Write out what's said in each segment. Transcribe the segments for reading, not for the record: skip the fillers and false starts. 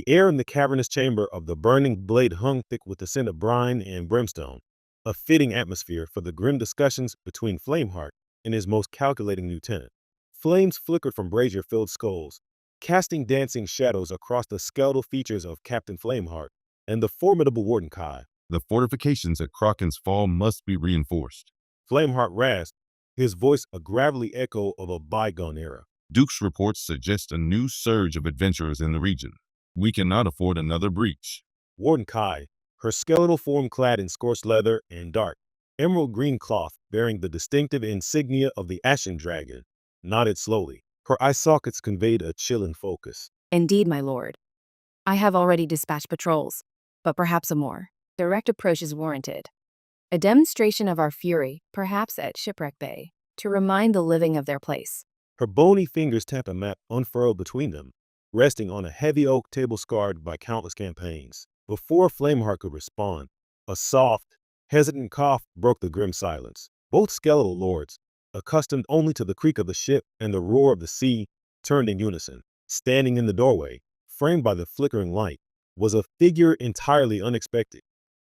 The air in the cavernous chamber of the burning blade hung thick with the scent of brine and brimstone, a fitting atmosphere for the grim discussions between Flameheart and his most calculating lieutenant. Flames flickered from brazier-filled skulls, casting dancing shadows across the skeletal features of Captain Flameheart and the formidable Warden Kai. The fortifications at Kraken's Fall must be reinforced. Flameheart rasped, his voice a gravelly echo of a bygone era. Duke's reports suggest a new surge of adventurers in the region. We cannot afford another breach. Warden Kai, her skeletal form clad in scorched leather and dark, emerald green cloth bearing the distinctive insignia of the Ashen Dragon, nodded slowly. Her eye sockets conveyed a chilling focus. Indeed, my lord. I have already dispatched patrols, but perhaps a more direct approach is warranted. A demonstration of our fury, perhaps at Shipwreck Bay, to remind the living of their place. Her bony fingers tapped a map unfurled between them, resting on a heavy oak table scarred by countless campaigns. Before Flameheart could respond, a soft, hesitant cough broke the grim silence. Both skeletal lords, accustomed only to the creak of the ship and the roar of the sea, turned in unison. Standing in the doorway, framed by the flickering light, was a figure entirely unexpected.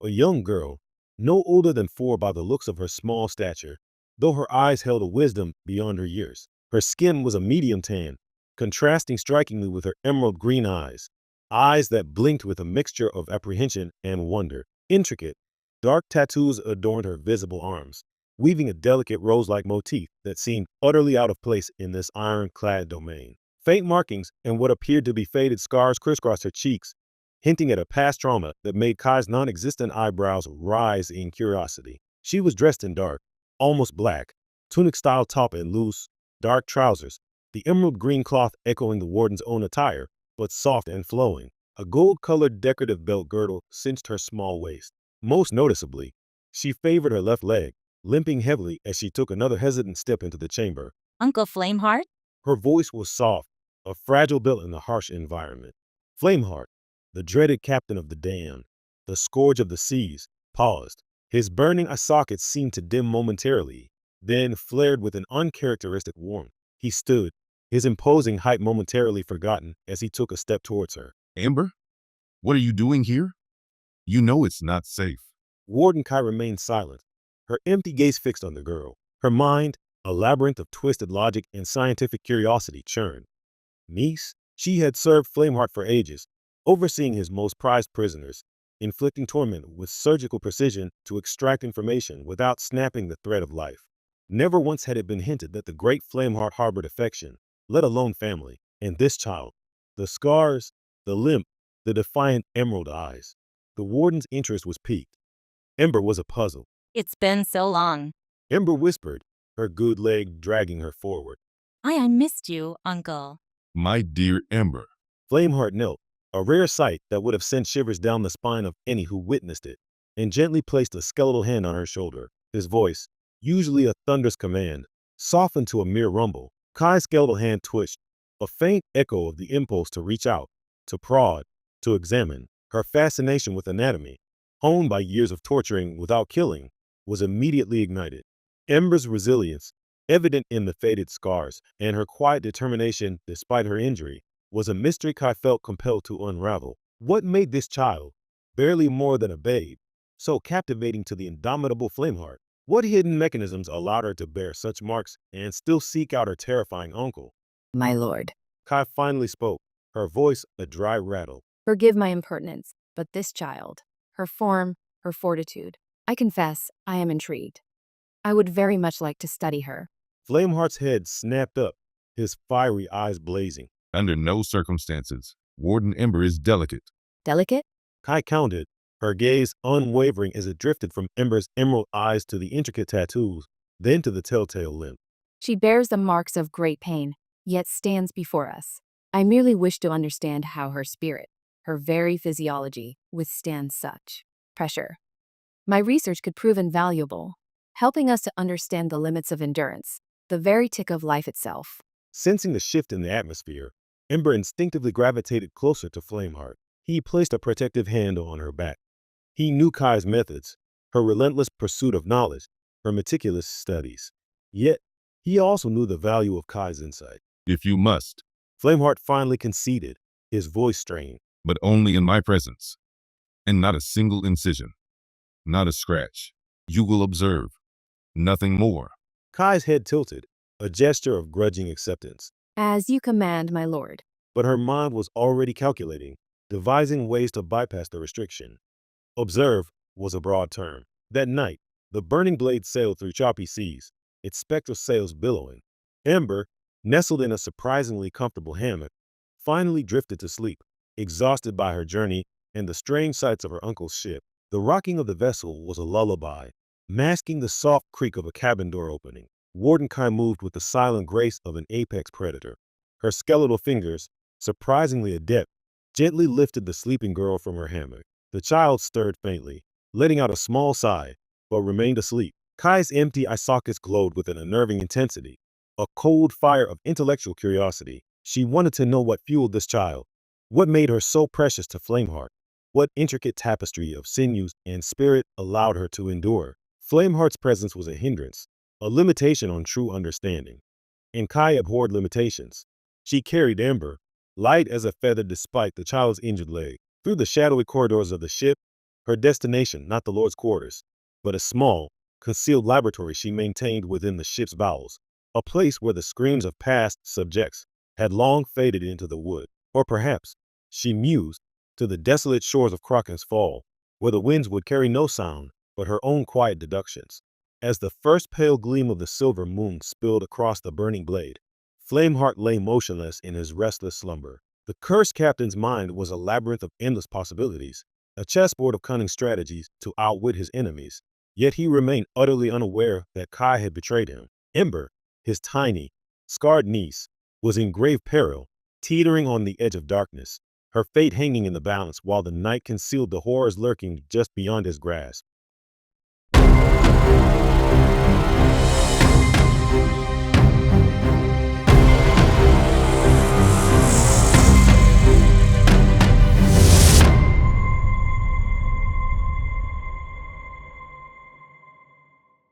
A young girl, no older than 4 by the looks of her small stature, though her eyes held a wisdom beyond her years. Her skin was a medium tan, contrasting strikingly with her emerald green eyes that blinked with a mixture of apprehension and wonder. Intricate, dark tattoos adorned her visible arms, weaving a delicate rose-like motif that seemed utterly out of place in this iron-clad domain. Faint markings and what appeared to be faded scars crisscrossed her cheeks, hinting at a past trauma that made Kai's non-existent eyebrows rise in curiosity. She was dressed in dark, almost black, tunic-style top and loose, dark trousers, the emerald green cloth echoing the warden's own attire, but soft and flowing. A gold-colored decorative belt girdle cinched her small waist. Most noticeably, she favored her left leg, limping heavily as she took another hesitant step into the chamber. Uncle Flameheart? Her voice was soft, a fragile built in a harsh environment. Flameheart, the dreaded captain of the damned, the scourge of the seas, paused. His burning eye sockets seemed to dim momentarily, then flared with an uncharacteristic warmth. He stood, his imposing height momentarily forgotten as he took a step towards her. Amber? What are you doing here? You know it's not safe. Warden Kai remained silent, her empty gaze fixed on the girl. Her mind, a labyrinth of twisted logic and scientific curiosity, churned. Niece? She had served Flameheart for ages, overseeing his most prized prisoners, inflicting torment with surgical precision to extract information without snapping the thread of life. Never once had it been hinted that the great Flameheart harbored affection, let alone family. And this child, the scars, the limp, the defiant emerald eyes. The warden's interest was piqued. Ember was a puzzle. It's been so long. Ember whispered, her good leg dragging her forward. I missed you, Uncle. My dear Ember. Flameheart knelt, a rare sight that would have sent shivers down the spine of any who witnessed it, and gently placed a skeletal hand on her shoulder. His voice, usually a thunderous command, softened to a mere rumble. Kai's skeletal hand twitched, a faint echo of the impulse to reach out, to prod, to examine. Her fascination with anatomy, honed by years of torturing without killing, was immediately ignited. Ember's resilience, evident in the faded scars, and her quiet determination despite her injury, was a mystery Kai felt compelled to unravel. What made this child, barely more than a babe, so captivating to the indomitable Flameheart? What hidden mechanisms allowed her to bear such marks and still seek out her terrifying uncle? My lord. Kai finally spoke, her voice a dry rattle. Forgive my impertinence, but this child, her form, her fortitude, I confess I am intrigued. I would very much like to study her. Flameheart's head snapped up, his fiery eyes blazing. Under no circumstances. Warden Ember is delicate. Delicate? Kai counted, her gaze unwavering as it drifted from Ember's emerald eyes to the intricate tattoos, then to the telltale limp. She bears the marks of great pain, yet stands before us. I merely wish to understand how her spirit, her very physiology, withstands such pressure. My research could prove invaluable, helping us to understand the limits of endurance, the very tick of life itself. Sensing the shift in the atmosphere, Ember instinctively gravitated closer to Flameheart. He placed a protective hand on her back. He knew Kai's methods, her relentless pursuit of knowledge, her meticulous studies. Yet, he also knew the value of Kai's insight. If you must. Flameheart finally conceded, his voice strained. but only in my presence. And not a single incision, not a scratch. You will observe. Nothing more. Kai's head tilted, a gesture of grudging acceptance. As you command, my lord. But her mind was already calculating, devising ways to bypass the restriction. Observe was a broad term. That night, the burning blade sailed through choppy seas, its spectral sails billowing. Ember, nestled in a surprisingly comfortable hammock, finally drifted to sleep, exhausted by her journey and the strange sights of her uncle's ship. The rocking of the vessel was a lullaby, masking the soft creak of a cabin door opening. Warden Kai moved with the silent grace of an apex predator. Her skeletal fingers, surprisingly adept, gently lifted the sleeping girl from her hammock. The child stirred faintly, letting out a small sigh, but remained asleep. Kai's empty eye sockets glowed with an unnerving intensity, a cold fire of intellectual curiosity. She wanted to know what fueled this child, what made her so precious to Flameheart, what intricate tapestry of sinews and spirit allowed her to endure. Flameheart's presence was a hindrance, a limitation on true understanding. And Kai abhorred limitations. She carried Ember, light as a feather despite the child's injured leg, through the shadowy corridors of the ship, her destination not the Lord's quarters, but a small, concealed laboratory she maintained within the ship's bowels, a place where the screams of past subjects had long faded into the wood. Or perhaps, she mused, to the desolate shores of Kraken's Fall, where the winds would carry no sound but her own quiet deductions. As the first pale gleam of the silver moon spilled across the burning blade, Flameheart lay motionless in his restless slumber. The cursed captain's mind was a labyrinth of endless possibilities, a chessboard of cunning strategies to outwit his enemies. Yet he remained utterly unaware that Kai had betrayed him. Ember, his tiny, scarred niece, was in grave peril, teetering on the edge of darkness, her fate hanging in the balance while the night concealed the horrors lurking just beyond his grasp.